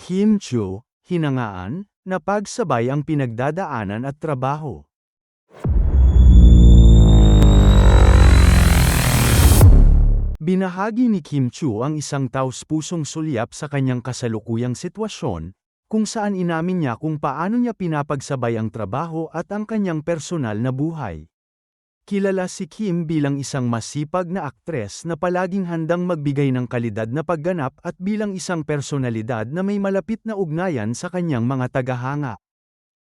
Kim Chu, hinangaan, na pagsabay ang pinagdadaanan at trabaho. Binahagi ni Kim Chu ang isang taus-pusong sulyap sa kanyang kasalukuyang sitwasyon, kung saan inamin niya kung paano niya pinapagsabay ang trabaho at ang kanyang personal na buhay. Kilala si Kim bilang isang masipag na aktres na palaging handang magbigay ng kalidad na pagganap at bilang isang personalidad na may malapit na ugnayan sa kanyang mga tagahanga.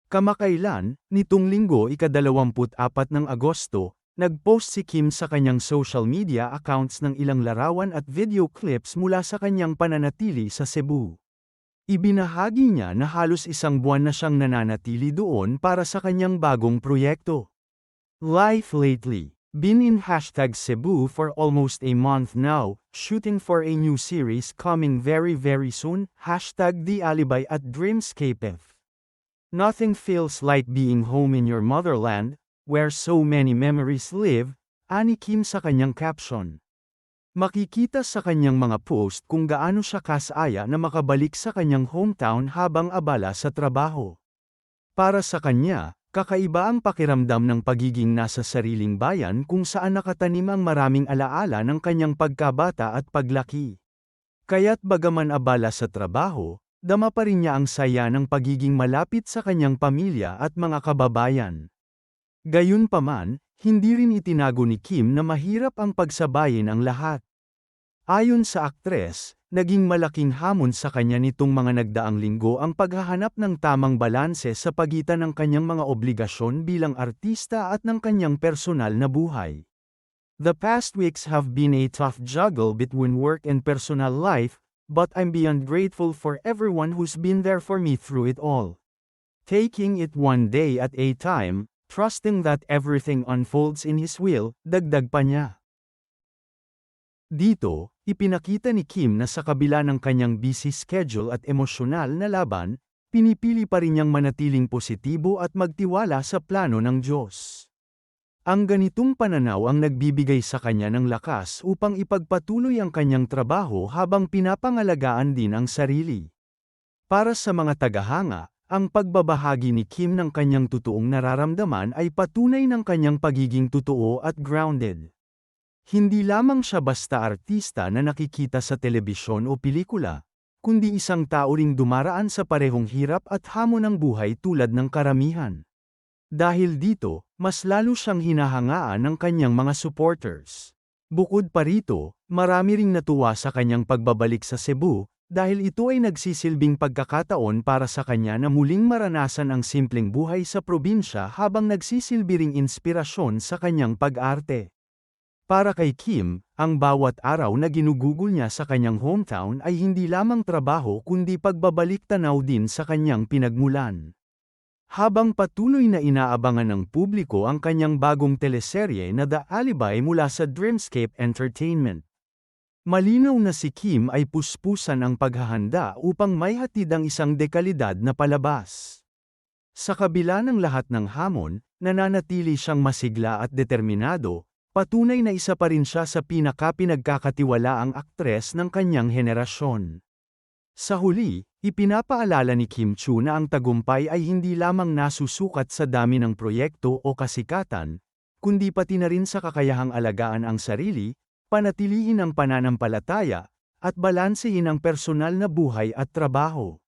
Kamakailan, nitong linggo ika-24 ng Agosto, nag-post si Kim sa kanyang social media accounts ng ilang larawan at video clips mula sa kanyang pananatili sa Cebu. Ibinahagi niya na halos isang buwan na siyang nananatili doon para sa kanyang bagong proyekto. Life lately. Been in #Cebu for almost a month now, shooting for a new series coming very soon, #The Alibay at Dreamscape. Nothing feels like being home in your motherland, where so many memories live, ani Kim sa kanyang caption. Makikita sa kanyang mga post kung gaano siya kasaya na makabalik sa kanyang hometown habang abala sa trabaho. Para sa kanya, kakaiba ang pakiramdam ng pagiging nasa sariling bayan kung saan nakatanim ang maraming alaala ng kanyang pagkabata at paglaki. Kaya't bagaman abala sa trabaho, dama pa rin niya ang saya ng pagiging malapit sa kanyang pamilya at mga kababayan. Gayunpaman, hindi rin itinago ni Kim na mahirap ang pagsabayin ang lahat. Ayon sa aktres, naging malaking hamon sa kanya nitong mga nagdaang linggo ang paghahanap ng tamang balanse sa pagitan ng kanyang mga obligasyon bilang artista at ng kanyang personal na buhay. The past weeks have been a tough juggle between work and personal life, but I'm beyond grateful for everyone who's been there for me through it all. Taking it one day at a time, trusting that everything unfolds in His will, dagdag pa niya. Dito, ipinakita ni Kim na sa kabila ng kanyang busy schedule at emosyonal na laban, pinipili pa rin niyang manatiling positibo at magtiwala sa plano ng Diyos. Ang ganitong pananaw ang nagbibigay sa kanya ng lakas upang ipagpatuloy ang kanyang trabaho habang pinapangalagaan din ang sarili. Para sa mga tagahanga, ang pagbabahagi ni Kim ng kanyang totoong nararamdaman ay patunay ng kanyang pagiging totoo at grounded. Hindi lamang siya basta artista na nakikita sa telebisyon o pelikula, kundi isang tao ring dumaraan sa parehong hirap at hamon ng buhay tulad ng karamihan. Dahil dito, mas lalo siyang hinahangaan ng kanyang mga supporters. Bukod pa rito, marami ring natuwa sa kanyang pagbabalik sa Cebu, dahil ito ay nagsisilbing pagkakataon para sa kanya na muling maranasan ang simpleng buhay sa probinsya habang nagsisilbi ring inspirasyon sa kanyang pag-arte. Para kay Kim, ang bawat araw na ginugugol niya sa kanyang hometown ay hindi lamang trabaho kundi pagbabalik tanaw din sa kanyang pinagmulan. Habang patuloy na inaabangan ng publiko ang kanyang bagong teleserye na The Alibay mula sa Dreamscape Entertainment. Malinaw na si Kim ay puspusan ang paghahanda upang maihatid ang isang dekalidad na palabas. Sa kabila ng lahat ng hamon, nananatili siyang masigla at determinado, patunay na isa pa rin siya sa pinagkakatiwalaang aktres ng kanyang henerasyon. Sa huli, ipinapaalala ni Kim Chu na ang tagumpay ay hindi lamang nasusukat sa dami ng proyekto o kasikatan, kundi pati na rin sa kakayahang alagaan ang sarili, panatilihin ang pananampalataya, at balansehin ang personal na buhay at trabaho.